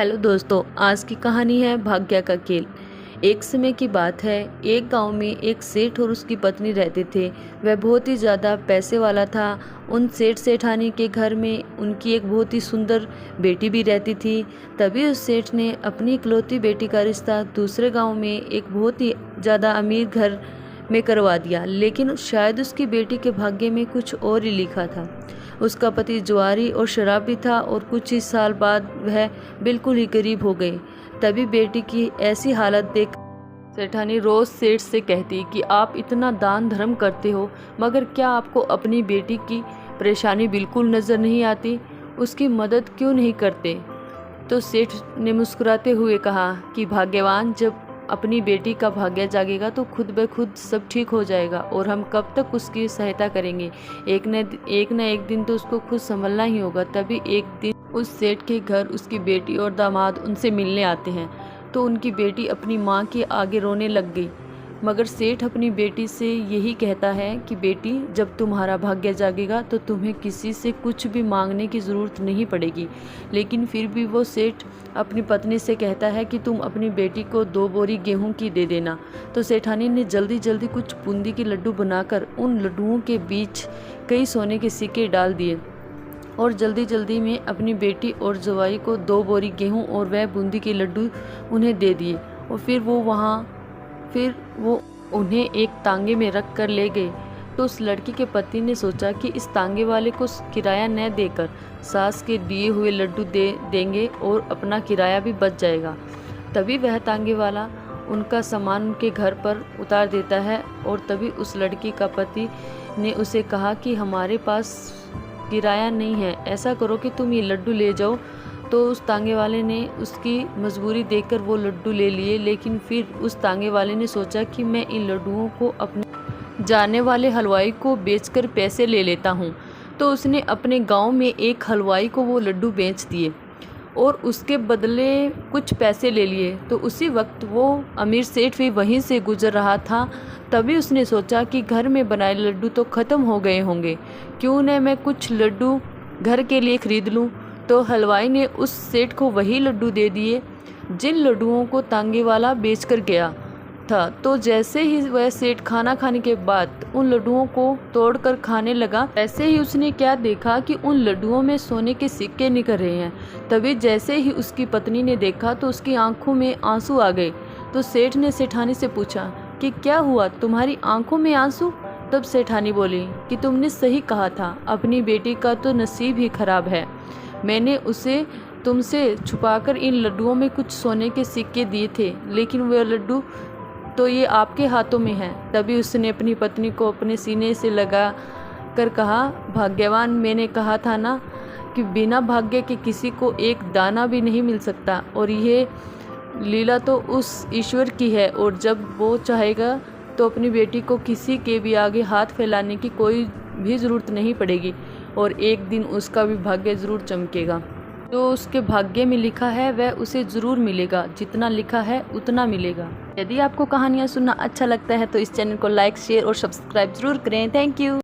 Hello दोस्तों, आज की कहानी है भाग्य का खेल। एक समय की बात है, एक गांव में एक सेठ और उसकी पत्नी रहते थे। वह बहुत ही ज़्यादा पैसे वाला था। उन सेठ सेठानी के घर में उनकी एक बहुत ही सुंदर बेटी भी रहती थी। तभी उस सेठ ने अपनी इकलौती बेटी का रिश्ता दूसरे गांव में एक बहुत ही ज़्यादा अमीर घर में करवा दिया। लेकिन शायद उसकी बेटी के भाग्य में कुछ और ही लिखा था। उसका पति जुआरी और शराबी था और कुछ ही साल बाद वह बिल्कुल ही गरीब हो गई। तभी बेटी की ऐसी हालत देख सेठानी रोज सेठ से कहती कि आप इतना दान धर्म करते हो, मगर क्या आपको अपनी बेटी की परेशानी बिल्कुल नज़र नहीं आती? उसकी मदद क्यों नहीं करते? तो सेठ ने मुस्कुराते हुए कहा कि भाग्यवान, जब अपनी बेटी का भाग्य जागेगा तो खुद ब खुद सब ठीक हो जाएगा और हम कब तक उसकी सहायता करेंगे। एक न एक दिन तो उसको खुद संभलना ही होगा। तभी एक दिन उस सेठ के घर उसकी बेटी और दामाद उनसे मिलने आते हैं। तो उनकी बेटी अपनी माँ के आगे रोने लग गई। मगर सेठ अपनी बेटी से यही कहता है कि बेटी, जब तुम्हारा भाग्य जागेगा तो तुम्हें किसी से कुछ भी मांगने की ज़रूरत नहीं पड़ेगी। लेकिन फिर भी वो सेठ अपनी पत्नी से कहता है कि तुम अपनी बेटी को 2 बोरी गेहूं की दे देना। तो सेठानी ने जल्दी जल्दी कुछ बूंदी के लड्डू बनाकर उन लड्डुओं के बीच कई सोने के सिक्के डाल दिए और जल्दी जल्दी में अपनी बेटी और जवाई को 2 बोरी गेहूं और वह बूंदी के लड्डू उन्हें दे दिए। और फिर वो उन्हें एक तांगे में रख कर ले गए। तो उस लड़की के पति ने सोचा कि इस तांगे वाले को किराया न देकर सास के दिए हुए लड्डू दे देंगे और अपना किराया भी बच जाएगा। तभी वह तांगे वाला उनका सामान उनके घर पर उतार देता है। और तभी उस लड़की का पति ने उसे कहा कि हमारे पास किराया नहीं है, ऐसा करो कि तुम ये लड्डू ले जाओ। तो उस तांगे वाले ने उसकी मजबूरी देखकर वो लड्डू ले लिए। लेकिन फिर उस तांगे वाले ने सोचा कि मैं इन लड्डुओं को अपने जाने वाले हलवाई को बेचकर पैसे ले लेता हूँ। तो उसने अपने गांव में एक हलवाई को वो लड्डू बेच दिए और उसके बदले कुछ पैसे ले लिए। तो उसी वक्त वो अमीर सेठ भी वहीं से गुजर रहा था। तभी उसने सोचा कि घर में बनाए लड्डू तो ख़त्म हो गए होंगे, क्यों न मैं कुछ लड्डू घर के लिए खरीद लूँ। तो हलवाई ने उस सेठ को वही लड्डू दे दिए जिन लड्डुओं को तांगे वाला बेचकर गया था। तो जैसे ही वह सेठ खाना खाने के बाद उन लड्डुओं को तोड़कर खाने लगा, ऐसे ही उसने क्या देखा कि उन लड्डुओं में सोने के सिक्के निकल रहे हैं। तभी जैसे ही उसकी पत्नी ने देखा तो उसकी आंखों में आंसू आ गए। तो सेठ ने सेठानी से पूछा कि क्या हुआ, तुम्हारी आंखों में आंसू? तब सेठानी बोली कि तुमने सही कहा था, अपनी बेटी का तो नसीब ही खराब है। मैंने उसे तुमसे छुपाकर इन लड्डुओं में कुछ सोने के सिक्के दिए थे, लेकिन वह लड्डू तो ये आपके हाथों में हैं। तभी उसने अपनी पत्नी को अपने सीने से लगा कर कहा, भाग्यवान, मैंने कहा था ना कि बिना भाग्य के किसी को एक दाना भी नहीं मिल सकता। और ये लीला तो उस ईश्वर की है, और जब वो चाहेगा तो अपनी बेटी को किसी के भी आगे हाथ फैलाने की कोई भी ज़रूरत नहीं पड़ेगी और एक दिन उसका भी भाग्य ज़रूर चमकेगा। जो उसके भाग्य में लिखा है वह उसे ज़रूर मिलेगा, जितना लिखा है उतना मिलेगा। यदि आपको कहानियाँ सुनना अच्छा लगता है तो इस चैनल को लाइक, शेयर और सब्सक्राइब ज़रूर करें। Thank you.